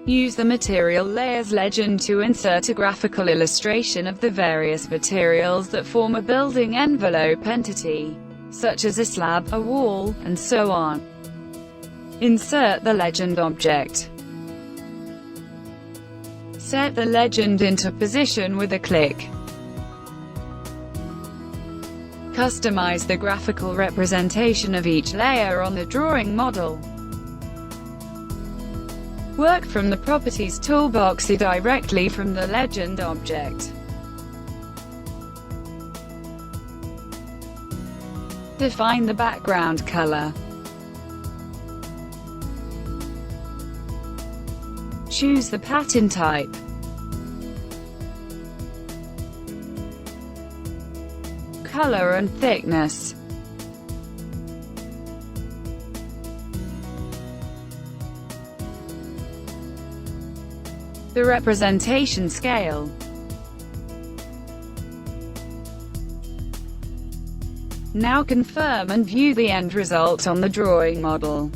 Use the material layers legend to insert a graphical illustration of the various materials that form a building envelope entity, such as a slab, a wall, and so on. Insert the legend object. Set the legend into position with a click. Customize the graphical representation of each layer on the drawing model. Work from the Properties toolbox directly from the legend object. Define the background color. Choose the pattern type. Color and thickness. The representation scale. Now confirm and view the end result on the drawing model.